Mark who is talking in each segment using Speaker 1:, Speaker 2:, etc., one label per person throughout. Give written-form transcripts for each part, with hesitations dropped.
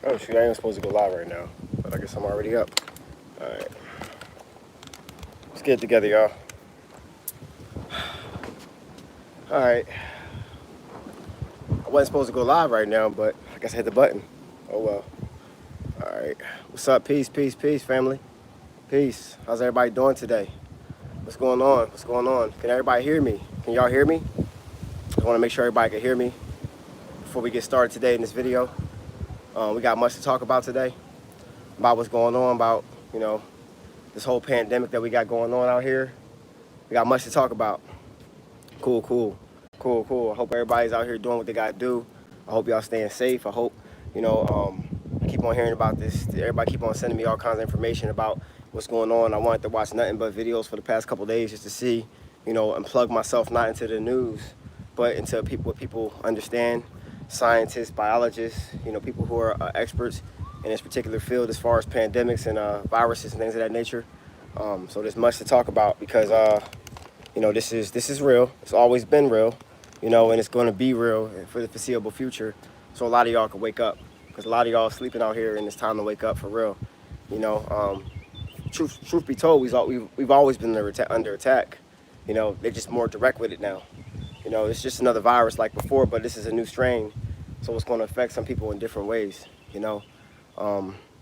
Speaker 1: Oh shoot, I ain't supposed to go live right now, but I guess I'm already up. Alright. Let's get it together, y'all. Alright. I wasn't supposed to go live right now, but I guess I hit the button. Oh well. Alright. What's up? Peace, peace, peace, family. Peace. How's everybody doing today? What's going on? What's going on? Can everybody hear me? Can y'all hear me? I want to make sure everybody can hear me before we get started today in this video. We got much to talk about today, about what's going on, about, you know, this whole pandemic that we got going on out here. We got much to talk about. Cool. I hope everybody's out here doing what they got to do. I hope y'all staying safe. I hope, you know, I keep on hearing about this. Everybody keep on sending me all kinds of information about what's going on. I wanted to watch nothing but videos for the past couple of days just to see, you know, and plug myself not into the news, but into what people understand. Scientists, biologists, you know, people who are experts in this particular field as far as pandemics and viruses and things of that nature. So there's much to talk about because, you know, this is real. It's always been real, you know, and it's going to be real for the foreseeable future. So a lot of y'all can wake up, because a lot of y'all sleeping out here, and it's time to wake up for real. You know, truth be told, we've always been under attack. You know, they're just more direct with it now. You know, it's just another virus like before, but this is a new strain. So it's going to affect some people in different ways, you know.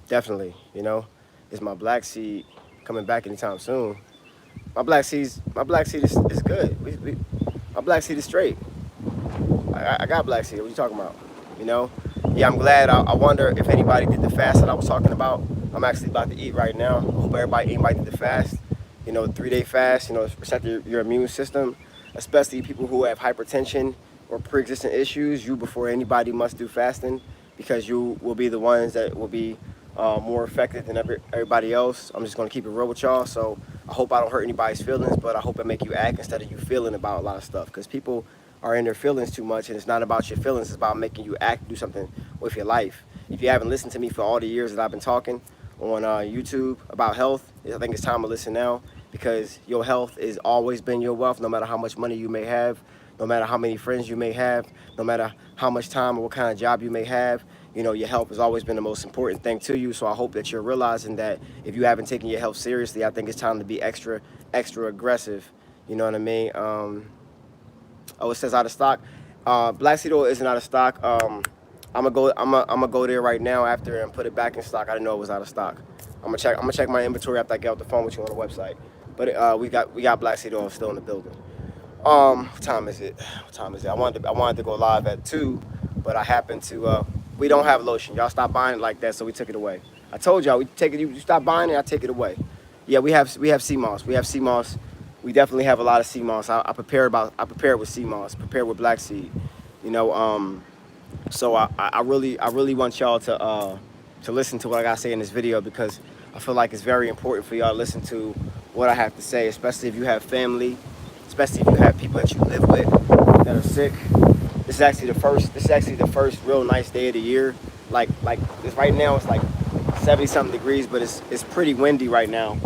Speaker 1: Definitely, you know. Is my black seed coming back anytime soon? My black seed is good. My black seed is straight. I got black seed. What are you talking about? You know? Yeah, I'm glad. I wonder if anybody did the fast that I was talking about. I'm actually about to eat right now. I hope anybody did the fast. You know, 3-day fast, you know, reset your immune system, especially people who have hypertension or pre-existing issues. You, before anybody, must do fasting, because you will be the ones that will be more affected than everybody else. I'm just going to keep it real with y'all. So I hope I don't hurt anybody's feelings, but I hope I make you act instead of you feeling about a lot of stuff, because people are in their feelings too much, and it's not about your feelings. It's about making you act, do something with your life. If you haven't listened to me for all the years that I've been talking on YouTube about health, I think it's time to listen now, because your health has always been your wealth. No matter how much money you may have, no matter how many friends you may have, no matter how much time or what kind of job you may have, you know, your health has always been the most important thing to you. So I hope that you're realizing that if you haven't taken your health seriously, I think it's time to be extra aggressive. You know what I mean? Oh, it says out of stock. Black seed oil isn't out of stock. I'm gonna go there right now after and put it back in stock. I didn't know it was out of stock. I'm gonna check my inventory after I get off the phone with you on the website. But we got black seed oil still in the building. What time is it? I wanted to go live at 2, but I happened to. We don't have lotion. Y'all stop buying it like that, so we took it away. I told y'all we take it. You stop buying it, I take it away. Yeah, we have sea moss. We have sea moss. We definitely have a lot of sea moss. I prepare with sea moss. Prepare with black seed. You know. So I really want y'all to listen to what I gotta say in this video, because I feel like it's very important for y'all to listen to what I have to say, especially if you have family, especially if you have people that you live with that are sick. This is actually the first real nice day of the year. Like this right now, it's like 70-something degrees, but it's pretty windy right now.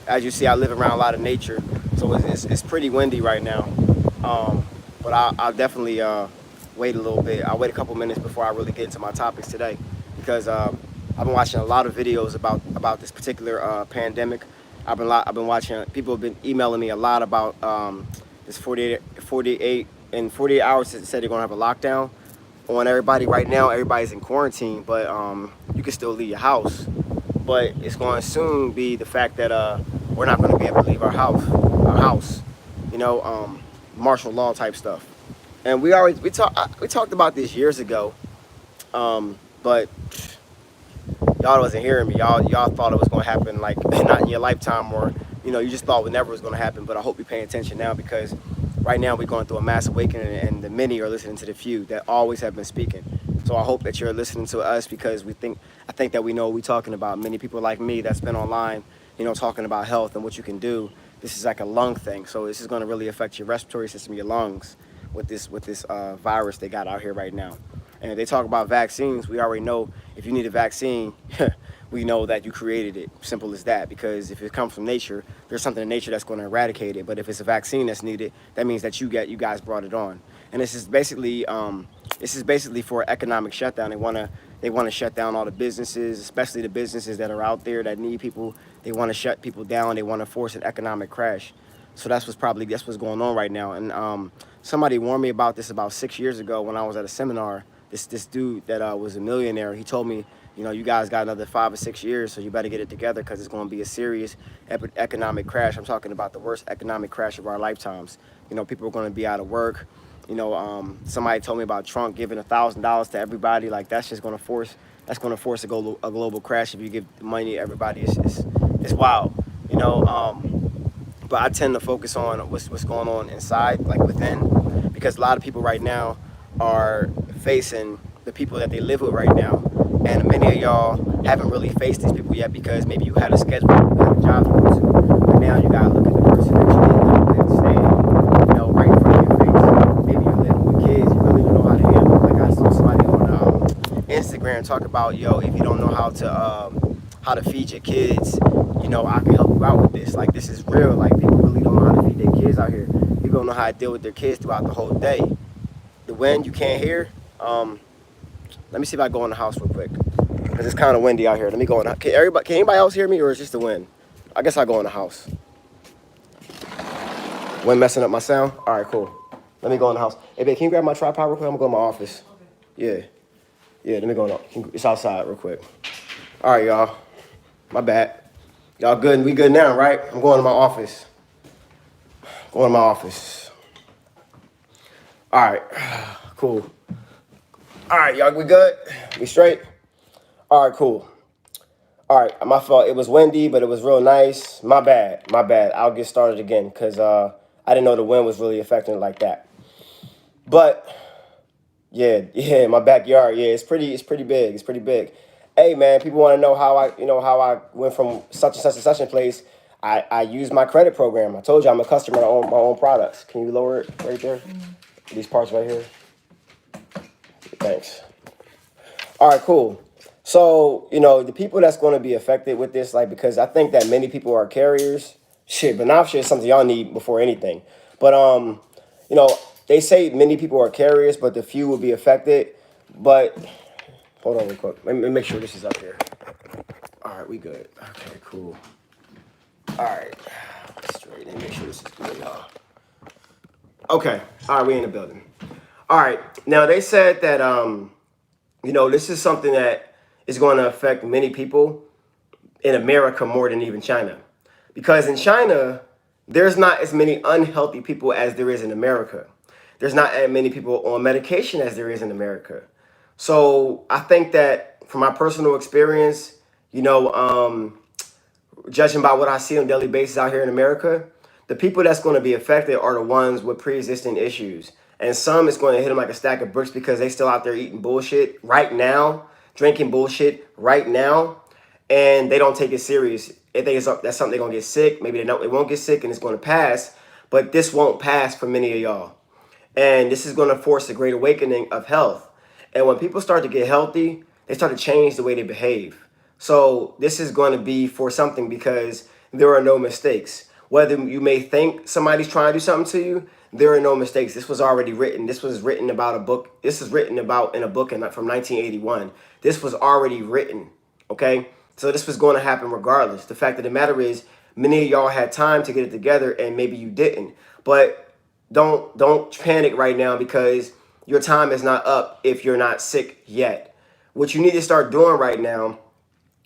Speaker 1: As you see, I live around a lot of nature, so it's pretty windy right now. But I'll definitely wait a little bit. I'll wait a couple minutes before I really get into my topics today, because I've been watching a lot of videos about this particular pandemic. I've been watching. People have been emailing me a lot about this 48 hours. It said they're gonna have a lockdown on everybody. Right now, everybody's in quarantine, but you can still leave your house. But it's going to soon be the fact that we're not going to be able to leave our house. You know, martial law type stuff. And we talked about this years ago, but y'all wasn't hearing me. Y'all thought it was going to happen, like, not in your lifetime, or, you know, you just thought it never was going to happen. But I hope you're paying attention now, because right now we're going through a mass awakening, and the many are listening to the few that always have been speaking. So I hope that you're listening to us, because I think that we know what we're talking about. Many people like me that's been online, you know, talking about health and what you can do. This is like a lung thing. So this is going to really affect your respiratory system, your lungs, with this virus they got out here right now. And if they talk about vaccines, we already know if you need a vaccine, we know that you created it. Simple as that. Because if it comes from nature, there's something in nature that's going to eradicate it. But if it's a vaccine that's needed, that means that you guys brought it on. and this is basically for economic shutdown. They want to shut down all the businesses, especially the businesses that are out there that need people. They want to shut people down. They want to force an economic crash. So that's what's going on right now. And somebody warned me about this about 6 years ago when I was at a seminar. This dude that was a millionaire, he told me, you guys got another 5 or 6 years, so you better get it together because it's going to be a serious economic crash. I'm talking about the worst economic crash of our lifetimes. People are going to be out of work. Somebody told me about Trump giving $1,000 to everybody. Like that's going to force a global crash if you give money to everybody. It's wild, But I tend to focus on what's going on inside, like within, because a lot of people right now are facing the people that they live with right now, and many of y'all haven't really faced these people yet because maybe you had a schedule, you had a job to go to, but now you gotta look at the person that you can't stand, right in front of your face. Maybe you're living with kids, you really don't know how to handle. Like I saw somebody on Instagram talk about, if you don't know how to feed your kids, I can help you out with this. Like this is real. Like people really don't know how to feed their kids out here. People don't know how to deal with their kids throughout the whole day. The wind you can't hear. Let me see if I go in the house real quick because it's kind of windy out here. Let me go in. Can anybody else hear me, or is it just the wind? I guess I'll go in the house. Wind messing up my sound. All right, cool. Let me go in the house. Hey, babe, can you grab my tripod real quick? I'm gonna go in my office. Okay. Yeah. Let me go in. It's outside real quick. All right, y'all. My bad. Y'all good? We good now, right? I'm going to my office. Going to my office. All right. Cool. All right, y'all, we good? We straight? All right, cool. All right, my fault. It was windy, but it was real nice. My bad. I'll get started again because I didn't know the wind was really affecting it like that. But yeah, my backyard. Yeah, it's pretty big. It's pretty big. Hey man, people want to know how I went from such and such and such a place. I use my credit program. I told you I'm a customer. I own my own products. Can you lower it right there? These parts right here. Thanks. All right, cool. So, the people that's going to be affected with this, like, because I think that many people are carriers. Benafsha is something y'all need before anything. But, they say many people are carriers, but the few will be affected. But, hold on real quick. Let me make sure this is up here. All right, we good. Okay, cool. All right. Straight. Let me make sure this is good, y'all. Okay. All right, we in the building. All right. Now, they said that, this is something that is going to affect many people in America more than even China. Because in China, there's not as many unhealthy people as there is in America. There's not as many people on medication as there is in America. So I think that from my personal experience, judging by what I see on a daily basis out here in America, the people that's going to be affected are the ones with pre-existing issues. And some is going to hit them like a stack of bricks because they still out there eating bullshit right now, drinking bullshit right now, and they don't take it serious. They think that's something they're going to get sick. Maybe they won't get sick and it's going to pass, but this won't pass for many of y'all. And this is going to force a great awakening of health. And when people start to get healthy, they start to change the way they behave. So this is going to be for something because there are no mistakes. Whether you may think somebody's trying to do something to you, there are no mistakes. This was already written. This was written about a book. This is written about in a book from 1981. This was already written, okay? So this was going to happen regardless. The fact of the matter is, many of y'all had time to get it together and maybe you didn't. But don't panic right now because your time is not up if you're not sick yet. What you need to start doing right now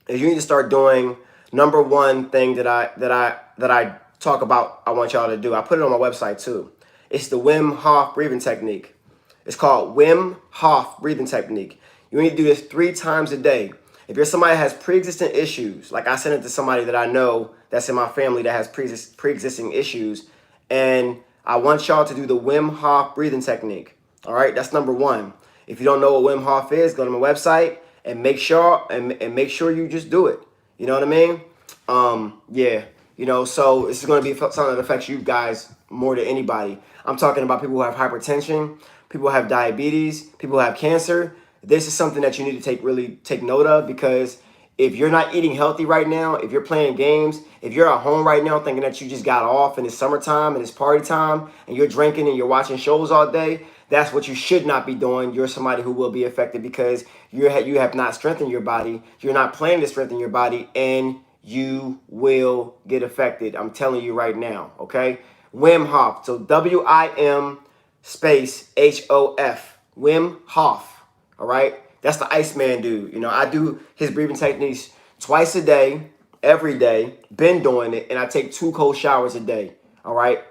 Speaker 1: is you need to start doing number one thing that I talk about. I want y'all to do. I put it on my website too. It's the Wim Hof breathing technique. It's called Wim Hof breathing technique. You need to do this 3 times a day. If you're somebody that has pre-existing issues, like I sent it to somebody that I know that's in my family that has pre-existing issues, and I want y'all to do the Wim Hof breathing technique. All right, that's number one. If you don't know what Wim Hof is, go to my website and make sure you just do it. You know what I mean? So this is going to be something that affects you guys more than anybody. I'm talking about people who have hypertension, people who have diabetes, people who have cancer. This is something that you need to take note of because if you're not eating healthy right now, if you're playing games, if you're at home right now thinking that you just got off and it's summertime and it's party time and you're drinking and you're watching shows all day, that's what you should not be doing. You're somebody who will be affected because you have not strengthened your body. You're not planning to strengthen your body, and you will get affected. I'm telling you right now, okay? Wim Hof. So WIM space HOF. Wim Hof. All right? That's the Iceman dude. You know, I do his breathing techniques twice a day, every day. Been doing it, and I take 2 cold showers a day. All right?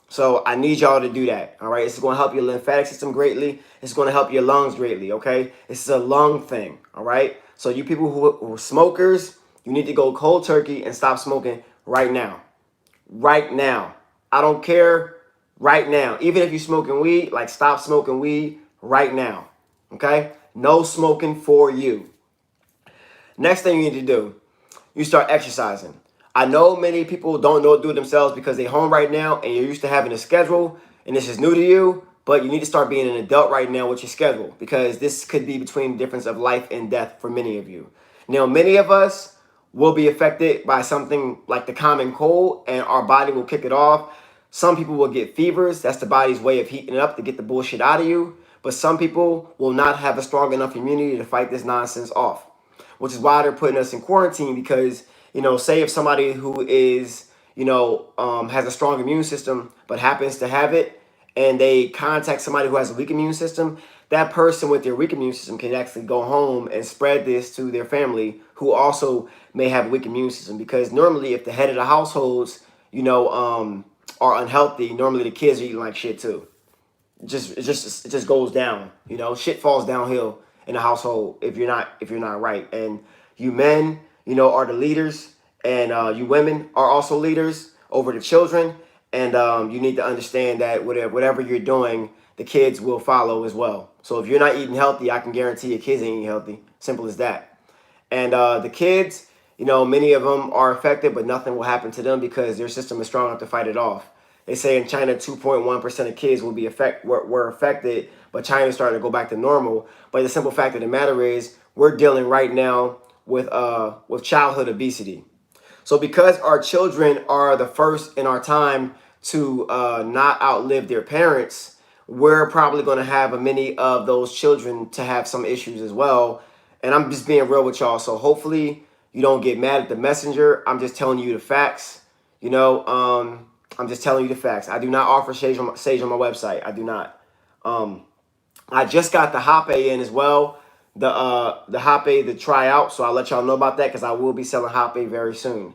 Speaker 1: So I need y'all to do that. All right? It's going to help your lymphatic system greatly. It's going to help your lungs greatly, okay? This is a lung thing, all right? So you people who are smokers, you need to go cold turkey and stop smoking right now. Right now. I don't care. Right now. Even if you're smoking weed, like, stop smoking weed right now. Okay? No smoking for you. Next thing you need to do, you start exercising. I know many people don't know what to do themselves because they're home right now and you're used to having a schedule and this is new to you, but you need to start being an adult right now with your schedule because this could be between the difference of life and death for many of you. Now, many of us will be affected by something like the common cold and our body will kick it off. Some people will get fevers. That's the body's way of heating it up to get the bullshit out of you. But some people will not have a strong enough immunity to fight this nonsense off, which is why they're putting us in quarantine because, you know, say if somebody who is, has a strong immune system but happens to have it and they contact somebody who has a weak immune system, that person with their weak immune system can actually go home and spread this to their family who also may have a weak immune system. Because normally if the head of the households, are unhealthy, normally the kids are eating like shit too. It just goes down, shit falls downhill in the household if you're not right. And you men, are the leaders, and you women are also leaders over the children. And you need to understand that whatever you're doing, the kids will follow as well. So if you're not eating healthy, I can guarantee your kids ain't eating healthy. Simple as that. And the kids, many of them are affected, but nothing will happen to them because their system is strong enough to fight it off. They say in China, 2.1% of kids were affected, but China's starting to go back to normal. But the simple fact of the matter is, we're dealing right now with childhood obesity. So because our children are the first in our time to not outlive their parents, we're probably going to have many of those children to have some issues as well. And I'm just being real with y'all. So hopefully you don't get mad at the messenger. I'm just telling you the facts. I'm just telling you the facts. I do not offer sage on my website. I do not. I just got the Hoppe in as well. The Hoppe to try out. So I'll let y'all know about that because I will be selling Hoppe very soon.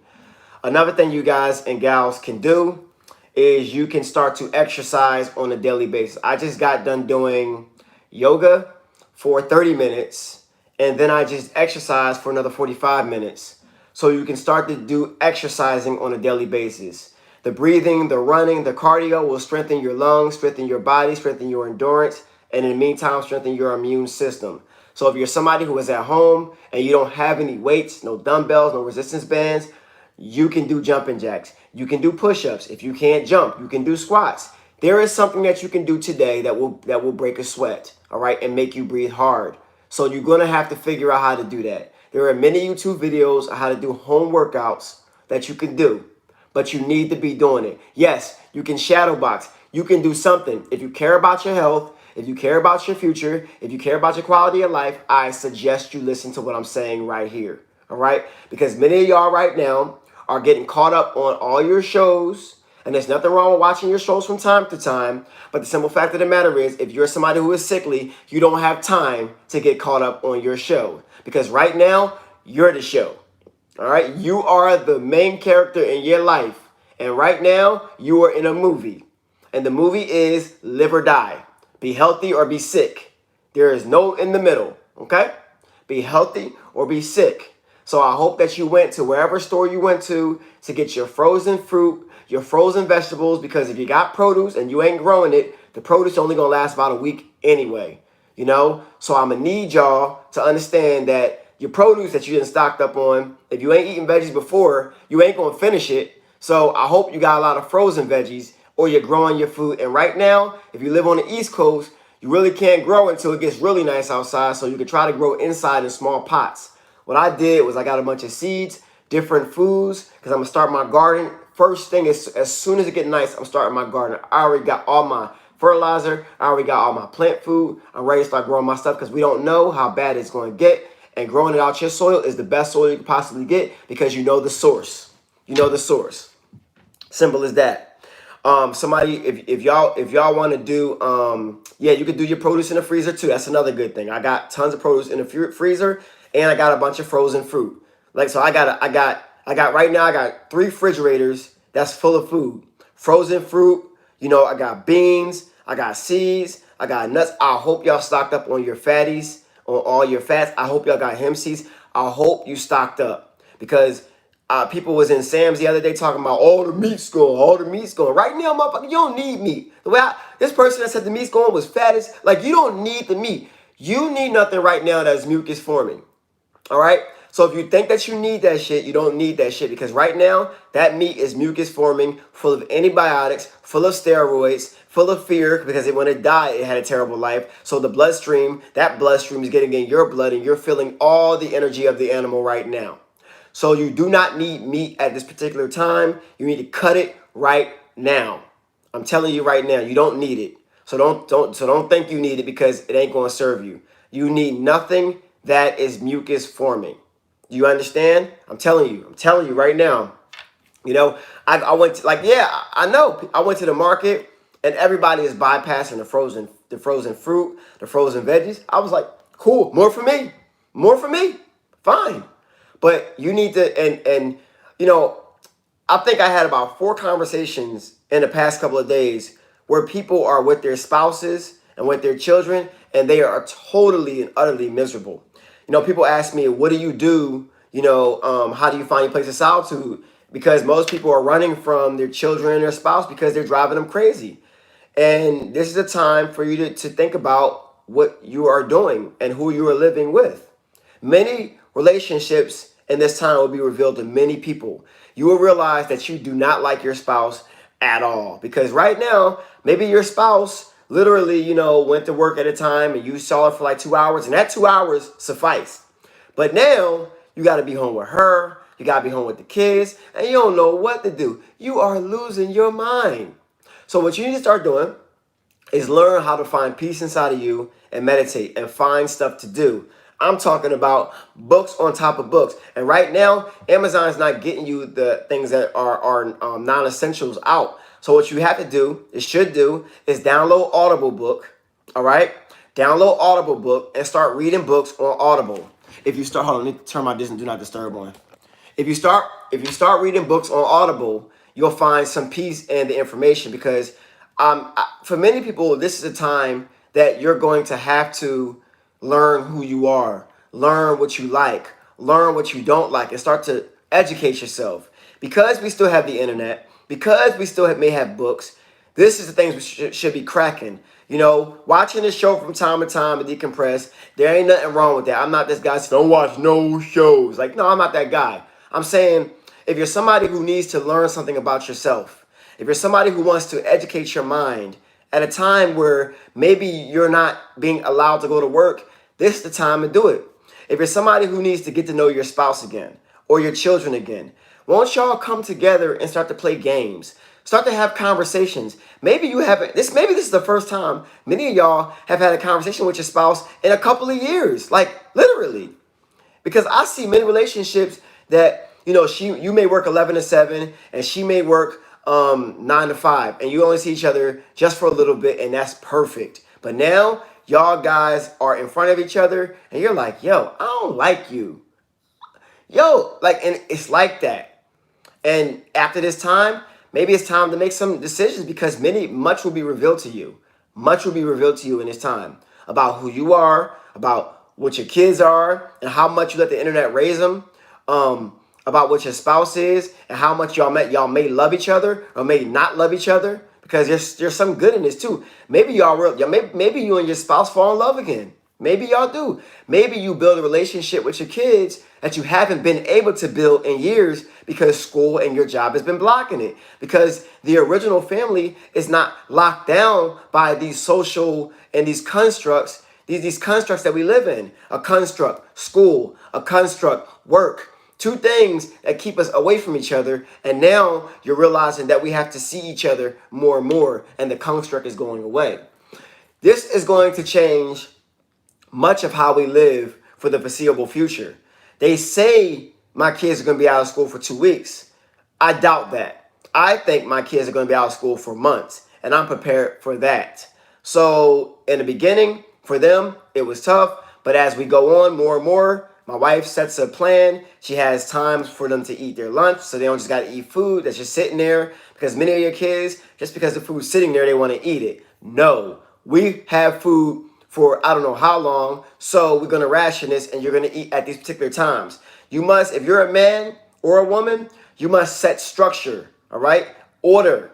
Speaker 1: Another thing you guys and gals can do is you can start to exercise on a daily basis. I just got done doing yoga for 30 minutes, and then I just exercised for another 45 minutes. So you can start to do exercising on a daily basis. The breathing, the running, the cardio will strengthen your lungs, strengthen your body, strengthen your endurance, and in the meantime, strengthen your immune system. So if you're somebody who is at home and you don't have any weights, no dumbbells, no resistance bands, you can do jumping jacks. You can do push-ups. If you can't jump, you can do squats. There is something that you can do today that will break a sweat, all right, and make you breathe hard. So you're going to have to figure out how to do that. There are many YouTube videos on how to do home workouts that you can do, but you need to be doing it. Yes, you can shadow box. You can do something. If you care about your health, if you care about your future, if you care about your quality of life, I suggest you listen to what I'm saying right here, all right? Because many of y'all right now are getting caught up on all your shows, and there's nothing wrong with watching your shows from time to time, but the simple fact of the matter is, if you're somebody who is sickly, you don't have time to get caught up on your show, because right now, you're the show, all right? You are the main character in your life, and right now, you are in a movie, and the movie is live or die, be healthy or be sick. There is no in the middle, okay? Be healthy or be sick. So I hope that you went to wherever store you went to get your frozen fruit, your frozen vegetables, because if you got produce and you ain't growing it, the produce only gonna last about a week anyway, So I'm gonna need y'all to understand that your produce that you done stocked up on, if you ain't eating veggies before, you ain't gonna finish it. So I hope you got a lot of frozen veggies or you're growing your food. And right now, if you live on the East Coast, you really can't grow until it gets really nice outside, so you can try to grow inside in small pots. What I did was I got a bunch of seeds, different foods, because I'm going to start my garden. First thing is, as soon as it gets nice, I'm starting my garden. I already got all my fertilizer. I already got all my plant food. I'm ready to start growing my stuff because we don't know how bad it's going to get. And growing it out your soil is the best soil you can possibly get because you know the source. You know the source. Simple as that. Somebody, if y'all want to do, yeah, you could do your produce in the freezer too. That's another good thing. I got tons of produce in the freezer, and I got a bunch of frozen fruit. Like, so I got right now, I got 3 refrigerators that's full of food, frozen fruit. You know, I got beans, I got seeds, I got nuts. I hope y'all stocked up on your fatties, on all your fats. I hope y'all got hemp seeds. I hope you stocked up because people was in Sam's the other day talking about all the meat's going, all the meat's going. Right now, motherfucker, you don't need meat. The way this person that said the meat's going was fattest. Like, you don't need the meat. You need nothing right now that's mucus forming. All right? So if you think that you need that shit, you don't need that shit because right now, that meat is mucus forming, full of antibiotics, full of steroids, full of fear because when it died, it had a terrible life. So the bloodstream, that bloodstream is getting in your blood and you're feeling all the energy of the animal right now. So you do not need meat at this particular time. You need to cut it right now. I'm telling you right now, you don't need it. So don't think you need it because it ain't going to serve you. You need nothing that is mucus forming. You understand? I'm telling you right now. You know, I went to, like, yeah, I know. I went to the market and everybody is bypassing the frozen fruit, the frozen veggies. I was like, cool, more for me. More for me. Fine. But you need to, and you know, I think I had about 4 conversations in the past couple of days where people are with their spouses and with their children, and they are totally and utterly miserable. You know, people ask me, what do you do? You know, how do you find your place of solitude? Because most people are running from their children and their spouse because they're driving them crazy. And this is a time for you to think about what you are doing and who you are living with. Many relationships in this time will be revealed to many people. You will realize that you do not like your spouse at all. Because right now, maybe your spouse literally, you know, went to work at a time and you saw her for like 2 hours and that 2 hours sufficed. But now you got to be home with her. You got to be home with the kids and you don't know what to do. You are losing your mind. So what you need to start doing is learn how to find peace inside of you and meditate and find stuff to do. I'm talking about books on top of books. And right now, Amazon's not getting you the things that are non-essentials out. So what you have to do, should do, is download Audible book, all right? Download Audible book and start reading books on Audible. If you start, hold on, let me turn my do not disturb on. If you start reading books on Audible, you'll find some peace in the information because for many people, this is a time that you're going to have to learn who you are, learn what you like, learn what you don't like, and start to educate yourself. Because we still have the internet, because we still may have books, this is the things we should be cracking. You know, watching this show from time to time and decompress, there ain't nothing wrong with that. I'm not this guy saying, don't watch no shows. Like, no, I'm not that guy. I'm saying, if you're somebody who needs to learn something about yourself, if you're somebody who wants to educate your mind at a time where maybe you're not being allowed to go to work, this is the time to do it. If you're somebody who needs to get to know your spouse again or your children again, won't y'all come together and start to play games? Start to have conversations. Maybe you haven't, maybe this is the first time many of y'all have had a conversation with your spouse in a couple of years, like literally. Because I see many relationships that, you know, you may work 11 to 7 and she may work 9 to 5 and you only see each other just for a little bit and that's perfect. But now y'all guys are in front of each other and you're like, yo, I don't like you. Yo, like, and it's like that. And after this time, maybe it's time to make some decisions because much will be revealed to you. Much will be revealed to you in this time about who you are, about what your kids are, and how much you let the internet raise them, about what your spouse is, and how much y'all may love each other or may not love each other. Because there's some good in this too. Maybe maybe you and your spouse fall in love again. Maybe y'all do. Maybe you build a relationship with your kids that you haven't been able to build in years because school and your job has been blocking it. Because the original family is not locked down by these social and these constructs, these constructs that we live in. A construct, school, a construct, work, Two things that keep us away from each other, and now you're realizing that we have to see each other more and more, and the construct is going away. This is going to change much of how we live for the foreseeable future. They say my kids are going to be out of school for 2 weeks. I doubt that. I think my kids are going to be out of school for months, and I'm prepared for that. So in the beginning, for them, it was tough. But as we go on more and more, my wife sets a plan. She has times for them to eat their lunch, so they don't just got to eat food that's just sitting there. Because many of your kids, just because the food's sitting there, they want to eat it. No, we have food for I don't know how long, so we're going to ration this, and you're going to eat at these particular times. You must, if you're a man or a woman, you must set structure, all right? Order.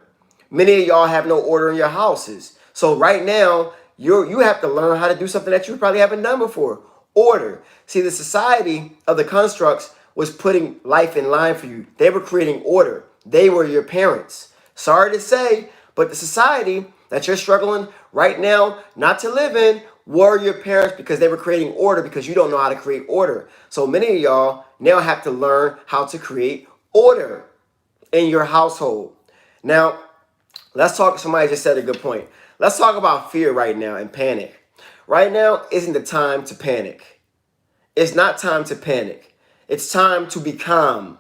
Speaker 1: Many of y'all have no order in your houses. So right now, you have to learn how to do something that you probably haven't done before. Order. See, the society of the constructs was putting life in line for you. They were creating order. They were your parents. Sorry to say, but the society that you're struggling right now not to live in were your parents, because they were creating order, because you don't know how to create order. So many of y'all now have to learn how to create order in your household. Now, let's talk. Somebody just said a good point. Let's talk about fear right now and panic. Right now isn't the time to panic. It's not time to panic. It's time to be calm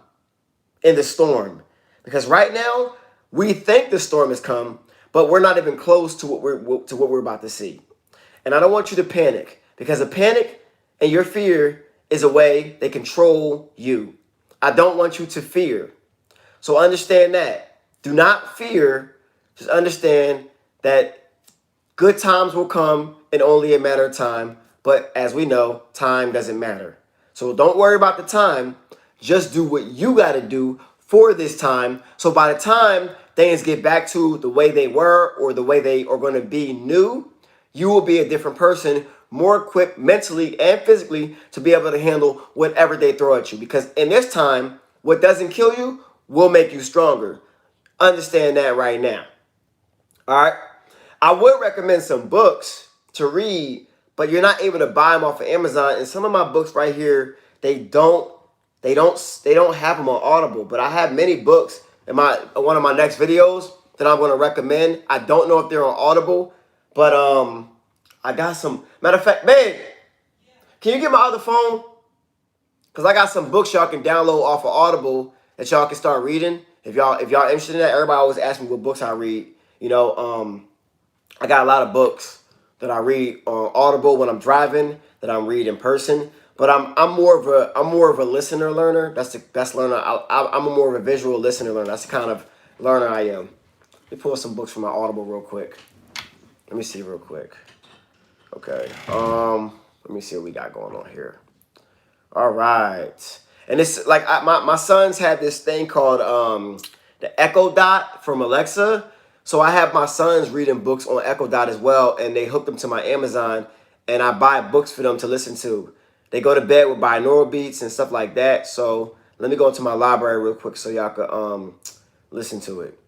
Speaker 1: in the storm. Because right now, we think the storm has come, but we're not even close to what we're about to see. And I don't want you to panic, because a panic and your fear is a way they control you. I don't want you to fear. So understand that. Do not fear. Just understand that good times will come in only a matter of time. But as we know, time doesn't matter. So don't worry about the time. Just do what you got to do for this time. So by the time things get back to the way they were, or the way they are going to be new, you will be a different person, more equipped mentally and physically to be able to handle whatever they throw at you. Because in this time, what doesn't kill you will make you stronger. Understand that right now. All right. I would recommend some books to read, but you're not able to buy them off of Amazon. And some of my books right here, they don't have them on Audible. But I have many books in one of my next videos that I'm going to recommend. I don't know if they're on Audible, but I got some. Matter of fact, man, can you get my other phone? Because I got some books y'all can download off of Audible that y'all can start reading. If y'all interested in that, everybody always asks me what books I read. You know, I got a lot of books that I read on Audible when I'm driving, that I'm reading in person. But I'm more of a listener learner. That's the best learner. I'm more of a visual listener learner. That's the kind of learner I am. Let me pull some books from my Audible real quick. Let me see real quick. Okay. Let me see what we got going on here. All right. And it's like my sons had this thing called the Echo Dot from Alexa. So I have my sons reading books on Echo Dot as well, and they hooked them to my Amazon, and I buy books for them to listen to. They go to bed with binaural beats and stuff like that. So let me go into my library real quick so y'all could listen to it.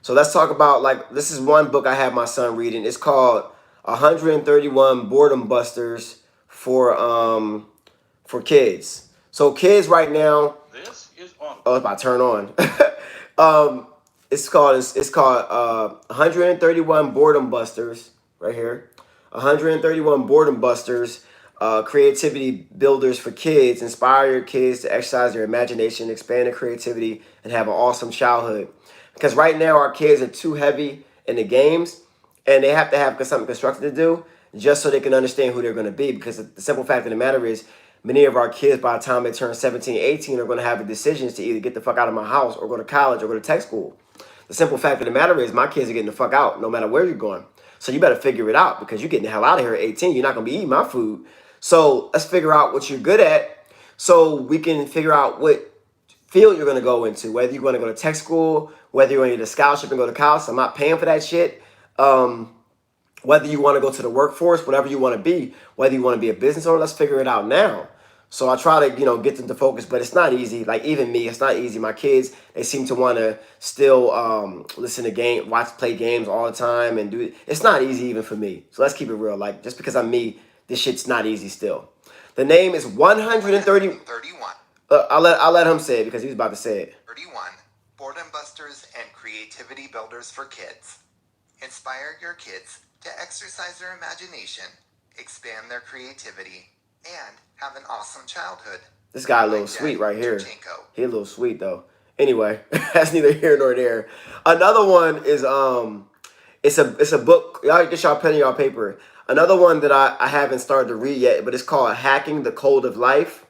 Speaker 1: So let's talk about, like, this is one book I have my son reading. It's called 131 Boredom Busters for kids. So kids right now. This is on. Oh, it's about to turn on. It's called 131 Boredom Busters right here. 131 Boredom Busters, creativity builders for kids. Inspire your kids to exercise their imagination, expand their creativity, and have an awesome childhood. Because right now our kids are too heavy in the games, and they have to have something constructive to do just so they can understand who they're going to be. Because the simple fact of the matter is, many of our kids, by the time they turn 17, 18, are going to have the decisions to either get the fuck out of my house or go to college or go to tech school. The simple fact of the matter is, my kids are getting the fuck out no matter where you're going. So you better figure it out, because you're getting the hell out of here at 18. You're not going to be eating my food. So let's figure out what you're good at so we can figure out what field you're going to go into, whether you're going to go to tech school, whether you're going to get a scholarship and go to college. I'm not paying for that shit. Whether you want to go to the workforce, whatever you want to be, whether you want to be a business owner, let's figure it out now. So I try to, get them to focus, but it's not easy. Like, even me, it's not easy. My kids, they seem to want to still listen to play games all the time and do it. It's not easy even for me. So let's keep it real. Like, just because I'm me, this shit's not easy still. The name is 131. I'll let him say it because he's about to say it.
Speaker 2: 31. Boredom Busters and Creativity Builders for Kids. Inspire your kids to exercise their imagination, expand their creativity, and have an awesome childhood.
Speaker 1: This guy a little sweet right here. He a little sweet though. Anyway, that's neither here nor there. Another one is it's a book. Y'all get y'all pen and y'all paper. Another one that I haven't started to read yet, but it's called Hacking the Code of Life.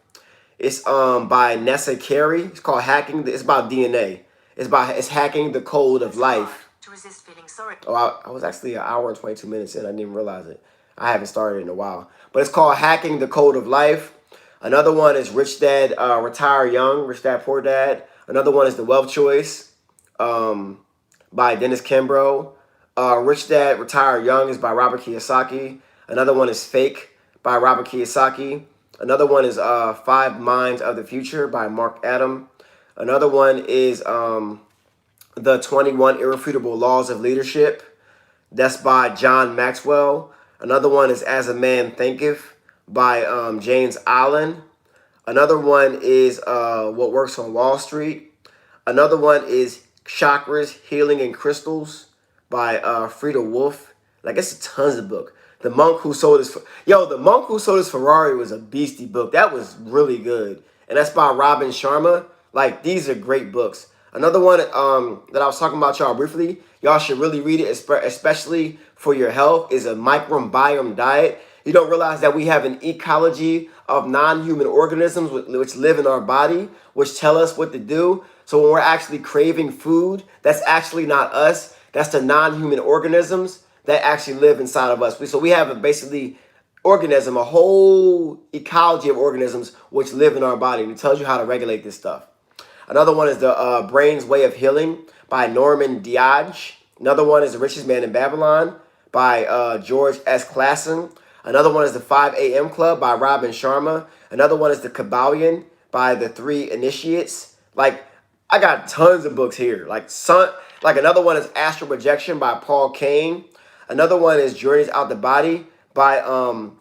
Speaker 1: It's by Nessa Carey. It's called Hacking. It's about DNA. It's hacking the code of life.
Speaker 3: To resist feeling sorry.
Speaker 1: Oh, I was actually an hour and 22 minutes in. I didn't even realize it. I haven't started in a while. But it's called Hacking the Code of Life. Another one is Rich Dad Retire Young, Rich Dad Poor Dad. Another one is The Wealth Choice by Dennis Kimbrough. Rich Dad Retire Young is by Robert Kiyosaki. Another one is Fake by Robert Kiyosaki. Another one is 5 Minds of the Future by Mark Adam. Another one is The 21 Irrefutable Laws of Leadership. That's by John Maxwell. Another one is As a Man Thinketh by James Allen. Another one is What Works on Wall Street. Another one is Chakras, Healing, and Crystals by Frida Wolf. Like, it's tons of book. The Monk Who Sold His Ferrari was a beastie book. That was really good. And that's by Robin Sharma. Like, these are great books. Another one that I was talking about y'all briefly, y'all should really read it, especially for your health, is A Microbiome Diet. You don't realize that we have an ecology of non-human organisms which live in our body, which tell us what to do. So when we're actually craving food, that's actually not us. That's the non-human organisms that actually live inside of us. So we have a whole ecology of organisms which live in our body. And it tells you how to regulate this stuff. Another one is The Brain's Way of Healing by Norman Diage. Another one is The Richest Man in Babylon by George S. Clason. Another one is The 5 a.m. Club by Robin Sharma. Another one is The Kabbalion by The Three Initiates. Like, I got tons of books here. Like another one is Astral Projection by Paul Kane. Another one is Journeys Out the Body by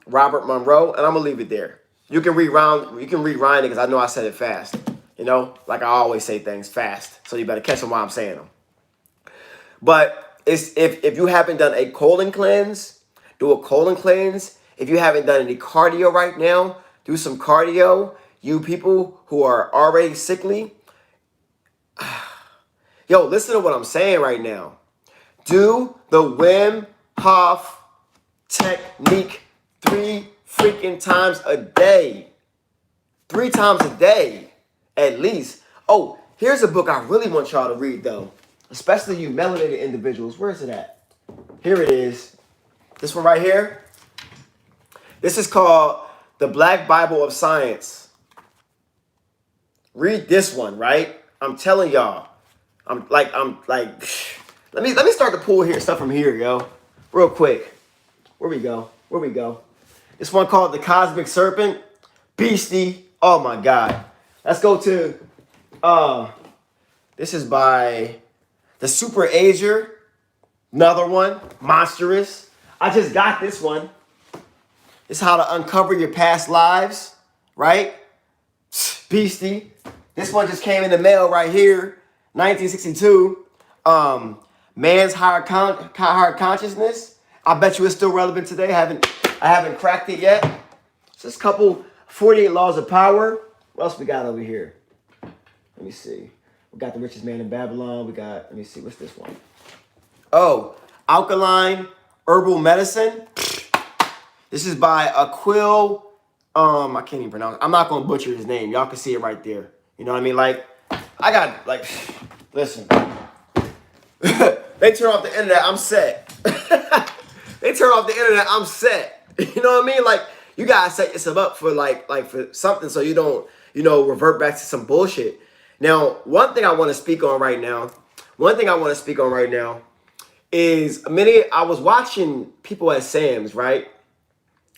Speaker 1: Robert Monroe. And I'm gonna leave it there. You can rewind it because I know I said it fast. You know, like I always say things fast. So you better catch them while I'm saying them. But if you haven't done a colon cleanse, do a colon cleanse. If you haven't done any cardio right now, do some cardio. You people who are already sickly, yo, listen to what I'm saying right now. Do the Wim Hof technique 3 freaking times a day. 3 times a day, at least. Oh, here's a book I really want y'all to read, though. Especially you melanated individuals. Where is it at? Here it is. This one right here. This is called The Black Bible of Science. Read this one, right? I'm telling y'all. I'm like, let me start to pull here stuff from here, yo. Real quick. Where we go? This one called The Cosmic Serpent. Beastie. Oh my God. Let's go to this is by The Super Ager. Another one. Monstrous. I just got this one. It's How to Uncover Your Past Lives. Right? Beastie. This one just came in the mail right here. 1962. Man's Higher Consciousness. I bet you it's still relevant today. I haven't cracked it yet. It's just a couple 48 Laws of Power. What else we got over here? Let me see. We got The Richest Man in Babylon. Let me see, what's this one? Oh, Alkaline Herbal Medicine. This is by Aquil. I can't even pronounce it. I'm not going to butcher his name. Y'all can see it right there. You know what I mean? Like, I got, like, listen. They turn off the internet, I'm set. They turn off the internet, I'm set. You know what I mean? Like, you gotta set yourself up for for something so you don't, revert back to some bullshit. Now, one thing I want to speak on right now is I was watching people at Sam's, right?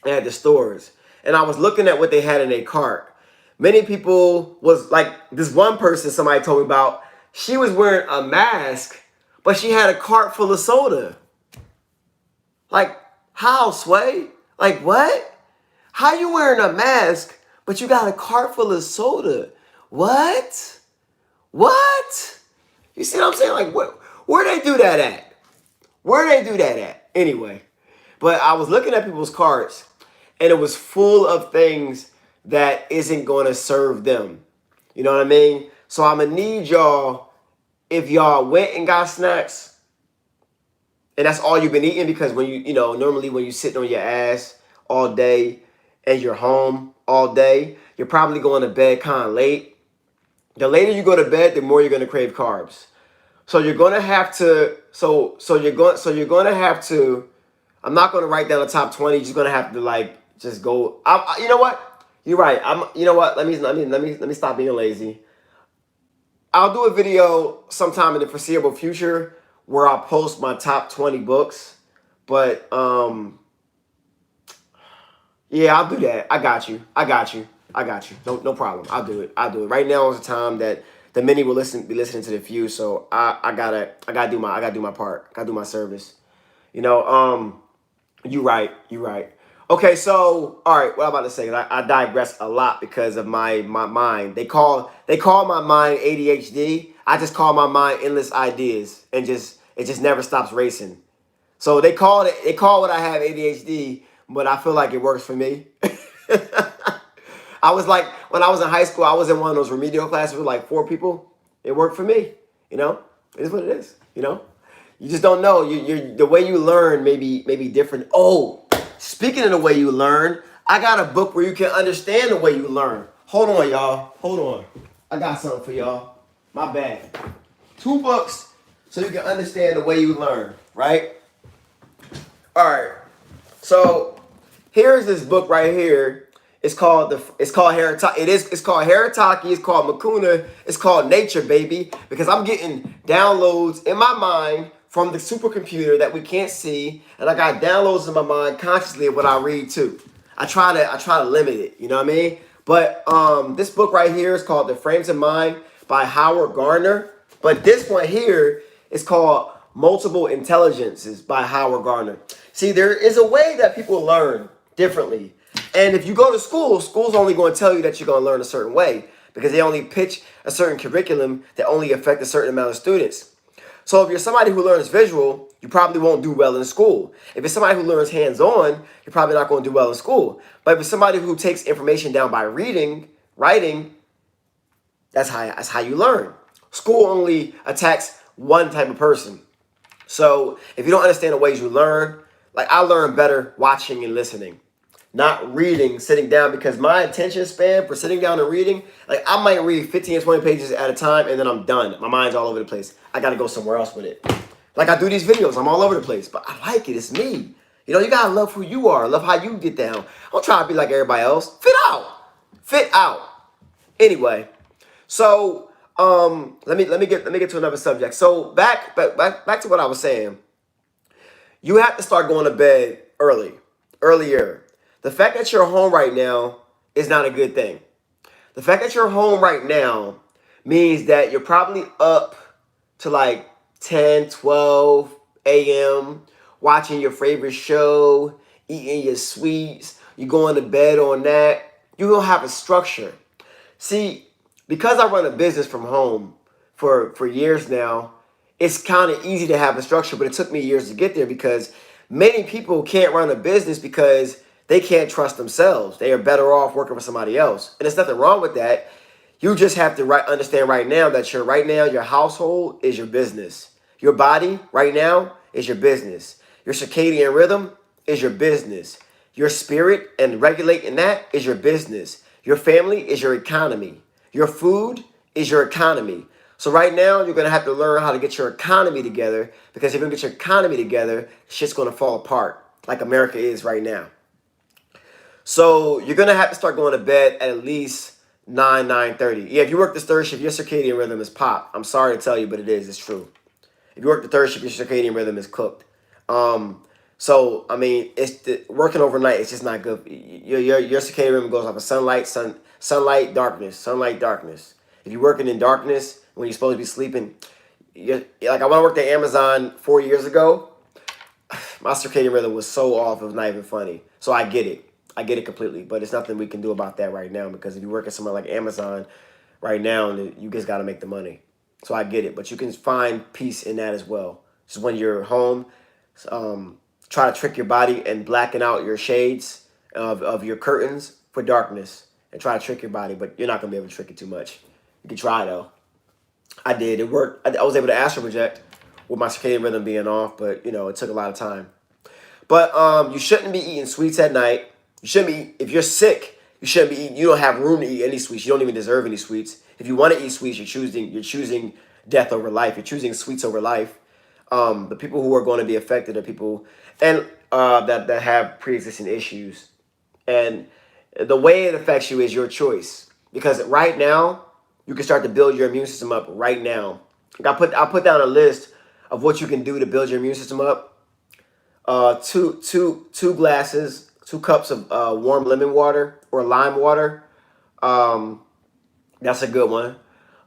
Speaker 1: At the stores. And I was looking at what they had in their cart. Many people was like, this one person somebody told me about, she was wearing a mask, but she had a cart full of soda. Like, how, Sway? Like, what? How you wearing a mask, but you got a cart full of soda? What? What? You see what I'm saying? Like, what? Where they do that at? Where they do that at? Anyway, but I was looking at people's carts, and it was full of things that isn't going to serve them. You know what I mean? So I'm gonna need y'all, if y'all went and got snacks, and that's all you've been eating, because when normally when you sitting on your ass all day and you're home all day, you're probably going to bed kind of late. The later you go to bed, the more you're going to crave carbs. So you're going to have to. You're going to have to. I'm not going to write down the top 20. You're just going to have to just go. You know what? You're right. You know what? Let me stop being lazy. I'll do a video sometime in the foreseeable future where I'll post my top 20 books. But yeah, I'll do that. I got you. No problem. I'll do it. Right now is the time that the many will be listening to the few. So I gotta do my part. I gotta do my service. You right. Okay, so all right, what I'm about to say, I digress a lot because of my mind. They call my mind ADHD. I just call my mind endless ideas, and it just never stops racing. So they call what I have ADHD, but I feel like it works for me. I was like, when I was in high school, I was in one of those remedial classes with like 4 people. It worked for me. It is what it is. You just don't know. You're the way you learn may be different. Oh, speaking of the way you learn, I got a book where you can understand the way you learn. Hold on, y'all. Hold on. I got something for y'all. My bad. 2 books so you can understand the way you learn, right? All right. So here's this book right here. It's called Haritaki. It's called Haritaki. It's called Makuna. It's called Nature, baby. Because I'm getting downloads in my mind from the supercomputer that we can't see, and I got downloads in my mind consciously of what I read too. I try to limit it. You know what I mean? But this book right here is called The Frames of Mind by Howard Gardner. But this one here is called Multiple Intelligences by Howard Gardner. See, there is a way that people learn differently. And if you go to school's only going to tell you that you're going to learn a certain way because they only pitch a certain curriculum that only affect a certain amount of students. So if you're somebody who learns visual, you probably won't do well in school. If you're somebody who learns hands-on, you're probably not going to do well in school. But if you're somebody who takes information down by reading, writing, that's how you learn. School only attacks one type of person. So if you don't understand the ways you learn, like I learn better watching and listening, not reading, sitting down, because my attention span for sitting down and reading, like I might read 15 or 20 pages at a time and then I'm done. My mind's all over the place. I got to go somewhere else with it. Like I do these videos, I'm all over the place, but I like it. It's me. You gotta love who you are. Love how you get down. Don't try to be like everybody else. Fit out. Anyway, so let me get to another subject. So back to what I was saying. You have to start going to bed earlier. The fact that you're home right now is not a good thing. The fact that you're home right now means that you're probably up to like 10, 12 a.m. watching your favorite show, eating your sweets. You're going to bed on that. You don't have a structure. See, because I run a business from home for years now, it's kind of easy to have a structure, but it took me years to get there because many people can't run a business because they can't trust themselves. They are better off working for somebody else. And there's nothing wrong with that. You just have to understand right now that your household is your business. Your body right now is your business. Your circadian rhythm is your business. Your spirit and regulating that is your business. Your family is your economy. Your food is your economy. So right now, you're going to have to learn how to get your economy together, because if you don't get your economy together, shit's going to fall apart like America is right now. So you're going to have to start going to bed at least 9:30. Yeah, if you work this third shift, your circadian rhythm is pop. I'm sorry to tell you, but it is. It's true. If you work the third shift, your circadian rhythm is cooked. So, I mean, working overnight, it's just not good. Your circadian rhythm goes off of sunlight, darkness. If you're working in darkness when you're supposed to be sleeping, like I when I worked at Amazon 4 years ago, my circadian rhythm was so off, it was not even funny. So I get it completely, but it's nothing we can do about that right now, because if you work at somewhere like Amazon, right now, and you just got to make the money. So I get it, but you can find peace in that as well. Just when you're home, try to trick your body and blacken out your shades of your curtains for darkness, and try to trick your body, but you're not gonna be able to trick it too much. You can try though. I did. It worked. I was able to astral project with my circadian rhythm being off, but it took a lot of time. But you shouldn't be eating sweets at night. You shouldn't be, if you're sick, you shouldn't be eating, you don't have room to eat any sweets. You don't even deserve any sweets. If you want to eat sweets, you're choosing death over life. You're choosing sweets over life. The people who are going to be affected are people and that have pre-existing issues. And the way it affects you is your choice. Because right now, you can start to build your immune system up right now. I'll put down a list of what you can do to build your immune system up. Two glasses, 2 cups of warm lemon water or lime water. That's a good one.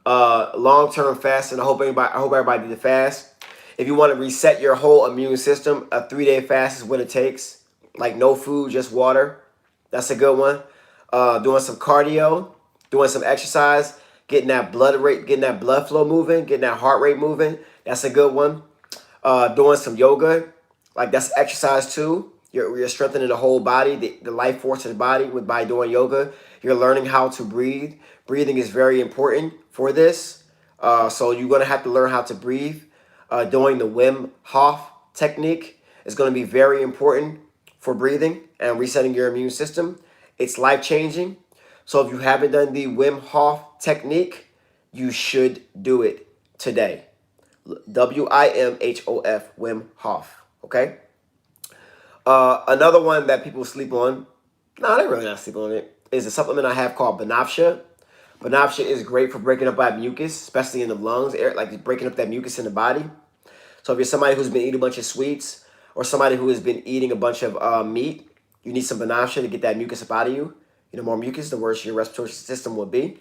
Speaker 1: Long-term fasting. I hope everybody did the fast. If you want to reset your whole immune system, a 3-day fast is what it takes. Like no food, just water. That's a good one. Doing some cardio, doing some exercise, getting that blood rate, getting that blood flow moving, getting that heart rate moving. That's a good one. Doing some yoga, like that's exercise too. You're strengthening the whole body, the life force of the body by doing yoga. You're learning how to breathe. Breathing is very important for this. So you're gonna have to learn how to breathe. Doing the Wim Hof technique is going to be very important for breathing and resetting your immune system. It's life-changing. So if you haven't done the Wim Hof technique, you should do it today. WIMHOF, Wim Hof. Okay? Another one that people sleep on, no, they're really not sleeping on it, is a supplement I have called Banafsha. Banafsha is great for breaking up that mucus, especially in the lungs, like breaking up that mucus in the body. So if you're somebody who's been eating a bunch of sweets or somebody who has been eating a bunch of meat, you need some Banafsha to get that mucus up out of you. The more mucus, the worse your respiratory system will be.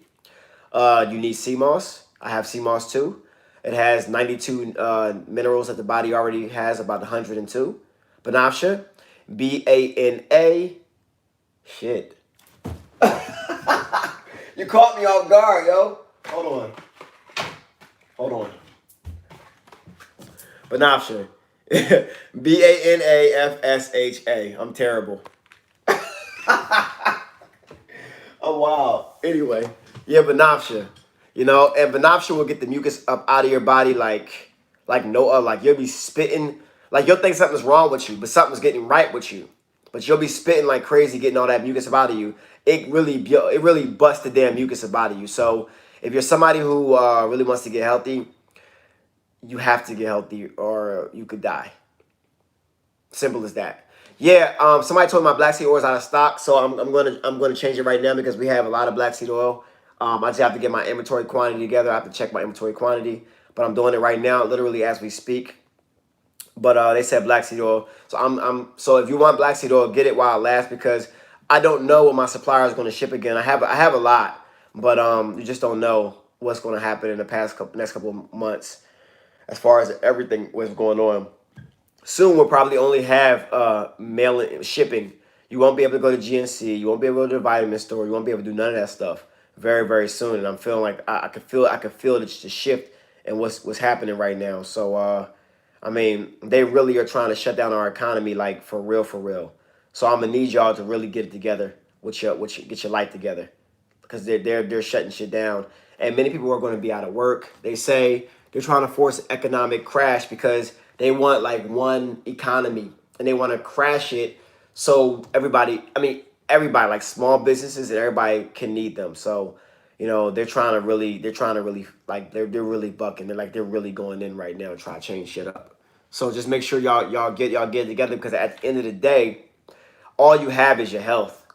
Speaker 1: You need sea moss. I have sea moss too. It has 92 minerals that the body already has, about 102. Banafsha, BANA. Shit. You caught me off guard, yo. Hold on. Banafsha. BANAFSHA. I'm terrible. Oh, wow. Anyway. Yeah, Banafsha. And Banafsha will get the mucus up out of your body like you'll be spitting. Like you'll think something's wrong with you, but something's getting right with you. But you'll be spitting like crazy, getting all that mucus up out of you. It really busts the damn mucus up out of you. So if you're somebody who really wants to get healthy, you have to get healthy or you could die. Simple as that. Yeah, somebody told me my black seed oil is out of stock, so I'm gonna change it right now because we have a lot of black seed oil. I just have to get my inventory quantity together. I have to check my inventory quantity, but I'm doing it right now, literally as we speak. But they said black seed oil, so so if you want black seed oil, get it while it lasts because I don't know when my supplier is going to ship again. I have a lot, but you just don't know what's going to happen in the next couple of months as far as everything what's going on. Soon we'll probably only have mail shipping. You won't be able to go to GNC. You won't be able to go to the vitamin store. You won't be able to do none of that stuff very, very soon. And I'm feeling like I could feel the shift in what's happening right now. So they really are trying to shut down our economy, like for real, for real. So I'm gonna need y'all to really get it together, get your life together, because they're shutting shit down, and many people are going to be out of work. They say they're trying to force an economic crash because they want like one economy and they want to crash it so everybody, like small businesses and everybody can need them. So they're trying to really like they're really bucking. They're really going in right now and trying to change shit up. So just make sure y'all get it together because at the end of the day, all you have is your health.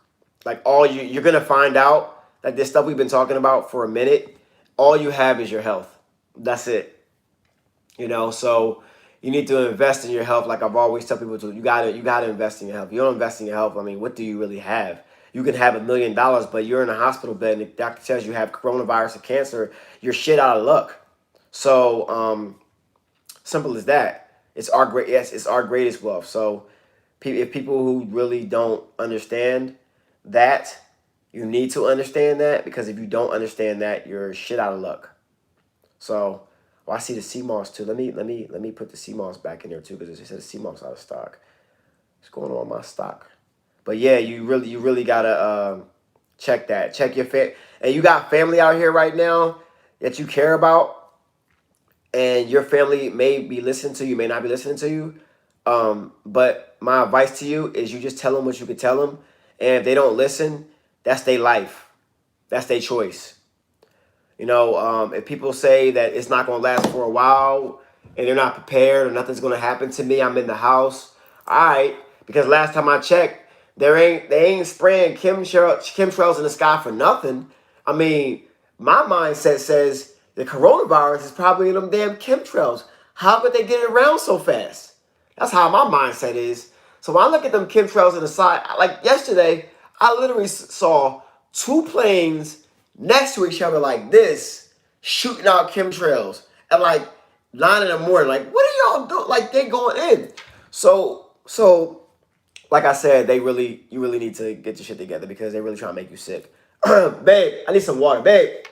Speaker 1: Like you're gonna find out that this stuff we've been talking about for a minute, all you have is your health. That's it. So you need to invest in your health. Like I've always tell people to, you gotta invest in your health. You don't invest in your health, what do you really have? You can have $1 million, but you're in a hospital bed and the doctor tells you have coronavirus or cancer, you're shit out of luck. So simple as that. It's our greatest wealth. So if people who really don't understand that, You need to understand that, because if you don't understand that, you're shit out of luck. So, I see the sea moss too. Let me put the sea moss back in there too, because it says sea moss out of stock. What's going on with my stock? But yeah, you really gotta check that. Check your and you got family out here right now that you care about, and your family may be listening to you, may not be listening to you. But my advice to you is you just tell them what you can tell them, and if they don't listen, that's their life, that's their choice. If people say that it's not going to last for a while and they're not prepared or nothing's going to happen to me, I'm in the house. All right, because last time I checked, they ain't spraying chemtrails in the sky for nothing. I mean, my mindset says the coronavirus is probably in them damn chemtrails. How could they get it around so fast? That's how my mindset is. So when I look at them chemtrails in the side, like yesterday, I literally saw two planes next to each other like this, shooting out chemtrails at like 9 in the morning. Like, what are y'all doing? Like, they going in. So, like I said, you really need to get your shit together, because they really trying to make you sick. Babe, I need some water. Babe,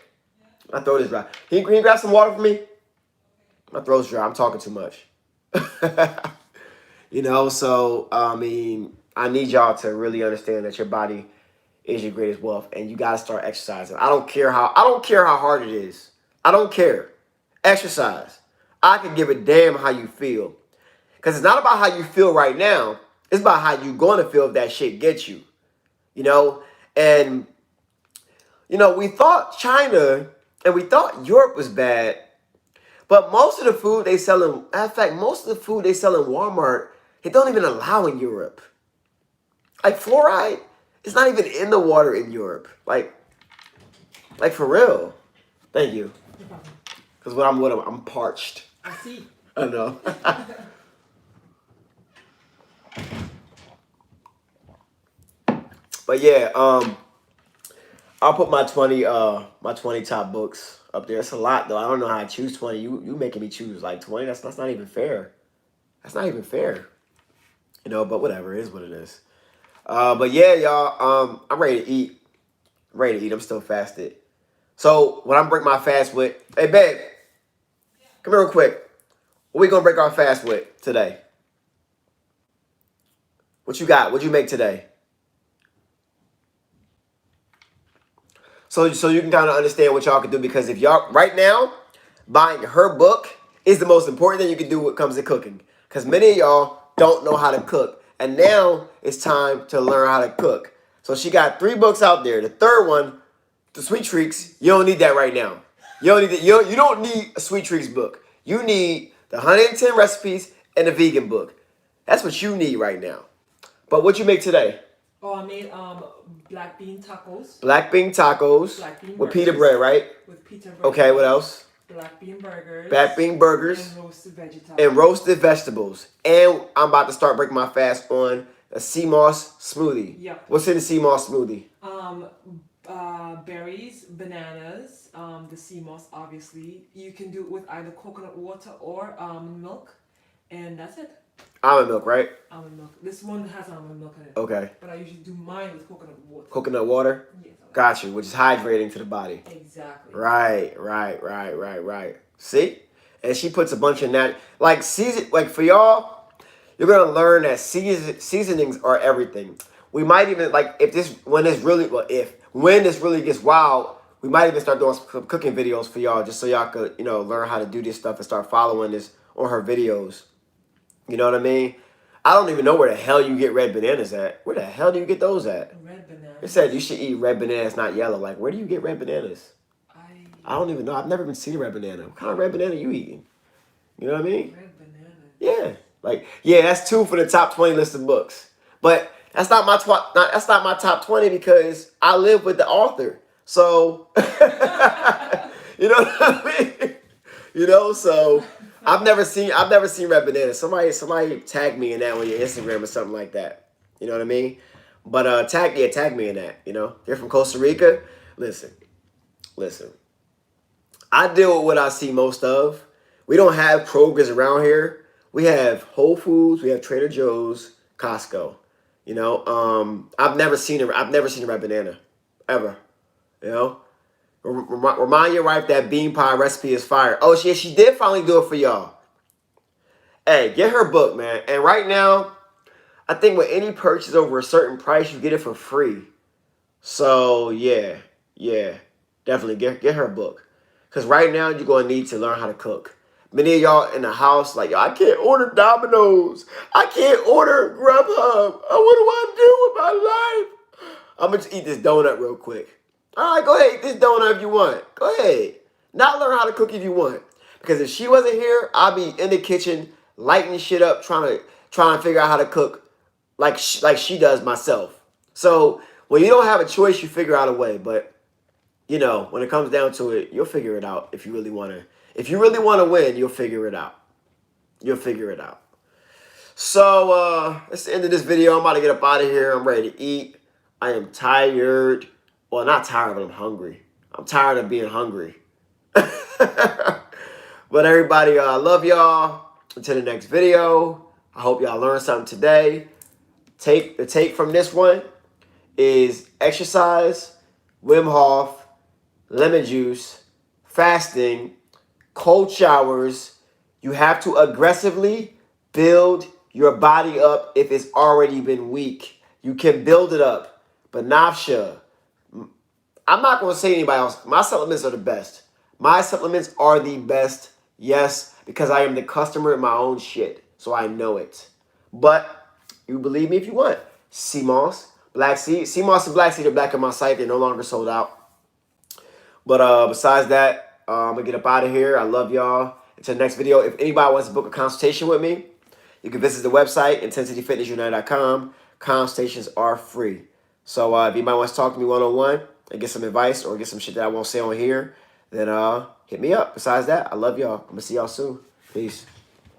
Speaker 1: my throat is dry. Can you grab some water for me? My throat's dry. I'm talking too much. So, I mean, I need y'all to really understand that your body is your greatest wealth, and you gotta start exercising. I don't care how hard it is. I don't care. Exercise. I can give a damn how you feel. Because it's not about how you feel right now. It's about how you gonna feel if that shit gets you. And we thought China and we thought Europe was bad, but most of the food they sell most of the food they sell in Walmart, they don't even allow in Europe. Like fluoride, it's not even in the water in Europe. Like for real. Thank you. Because when I'm with them, I'm parched.
Speaker 3: I see.
Speaker 1: I know. But yeah, I'll put my 20 top books up there. It's a lot though. I don't know how I choose 20. You making me choose like 20. That's not even fair. That's not even fair. But whatever, it is what it is. But yeah, y'all, I'm ready to eat. I'm still fasted. So when I break my fast with, hey babe, come here real quick. What we gonna break our fast with today? What you got? What'd you make today? So you can kind of understand what y'all can do, because if y'all right now, buying her book is the most important thing you can do when it comes to cooking. Because many of y'all don't know how to cook, and now it's time to learn how to cook. So she got 3 books out there. The third one, the Sweet Treats, you don't need that right now. You don't need you don't need a Sweet Treats book. You need the 110 recipes and the vegan book. That's what you need right now. But what you make today?
Speaker 3: Oh, I made black bean tacos.
Speaker 1: Black bean tacos.
Speaker 3: Black bean
Speaker 1: with
Speaker 3: burgers.
Speaker 1: pita bread, right?
Speaker 3: With pita bread.
Speaker 1: Okay, what else?
Speaker 3: Black bean burgers.
Speaker 1: Black bean burgers.
Speaker 3: And roasted vegetables.
Speaker 1: And roasted vegetables. And I'm about to start breaking my fast on a sea moss smoothie.
Speaker 3: Yep.
Speaker 1: What's in the sea moss smoothie?
Speaker 3: Berries, bananas, the sea moss, obviously. You can do it with either coconut water or almond milk. And that's it.
Speaker 1: Almond milk, right?
Speaker 3: Almond milk. This one has almond milk in it.
Speaker 1: Okay.
Speaker 3: But I usually do mine with coconut water.
Speaker 1: Coconut water?
Speaker 3: Yes.
Speaker 1: Got you, which is hydrating to the body.
Speaker 3: Exactly.
Speaker 1: Right. See? And she puts a bunch of that. Like, for y'all, you're going to learn that seasonings are everything. We might even, like, when this really gets wild, we might even start doing some cooking videos for y'all, just so y'all could, learn how to do this stuff and start following this on her videos. You know what I mean? I don't even know where the hell you get red bananas at. Where the hell do you get those at?
Speaker 3: Red bananas.
Speaker 1: It said you should eat red bananas, not yellow. Like, where do you get red bananas? I don't even know. I've never even seen a red banana. What kind of red banana you eating? You know what I mean?
Speaker 3: Red banana.
Speaker 1: Yeah. That's 2 for the top 20 list of books. But that's not my top 20, because I live with the author. So you know what I mean? So I've never seen red bananas. Somebody tag me in that on your Instagram or something like that. You know what I mean? But tag me in that. You're from Costa Rica. Listen. I deal with what I see most of. We don't have Kroger's around here. We have Whole Foods. We have Trader Joe's, Costco. I've never seen a red banana. ever. You know? Remind your wife that bean pie recipe is fire. Oh, she did finally do it for y'all. Hey, get her book, man. And right now, I think with any purchase over a certain price, you get it for free. So yeah, definitely get her a book. Cause right now you're gonna need to learn how to cook. Many of y'all in the house, like, I can't order Domino's. I can't order Grubhub. What do I do with my life? I'm gonna just eat this donut real quick. All right, go ahead, eat this donut if you want. Go ahead. Not learn how to cook if you want. Because if she wasn't here, I'd be in the kitchen lighting shit up, trying to figure out how to cook like she does myself. So when you don't have a choice, you figure out a way. But when it comes down to it, you'll figure it out if you really want to. If you really want to win, you'll figure it out. You'll figure it out. So that's the end of this video. I'm about to get up out of here. I'm ready to eat. I am tired. Well, not tired, but I'm hungry. I'm tired of being hungry. But everybody, I love y'all. Until the next video. I hope y'all learned something today. The take from this one is exercise, Wim Hof, lemon juice, fasting, cold showers. You have to aggressively build your body up if it's already been weak. You can build it up. But Nafsha, I'm not going to say anybody else. My supplements are the best. My supplements are the best, yes, because I am the customer in my own shit. So I know it. But you believe me if you want. Sea moss, black seed. Sea moss and black seed are back on my site. They're no longer sold out. But besides that, I'm going to get up out of here. I love y'all. Until the next video, if anybody wants to book a consultation with me, you can visit the website, In10sity Consultations are free. So if anybody wants to talk to me one-on-one and get some advice or get some shit that I won't say on here, then hit me up. Besides that, I love y'all. I'm going to see y'all soon. Peace.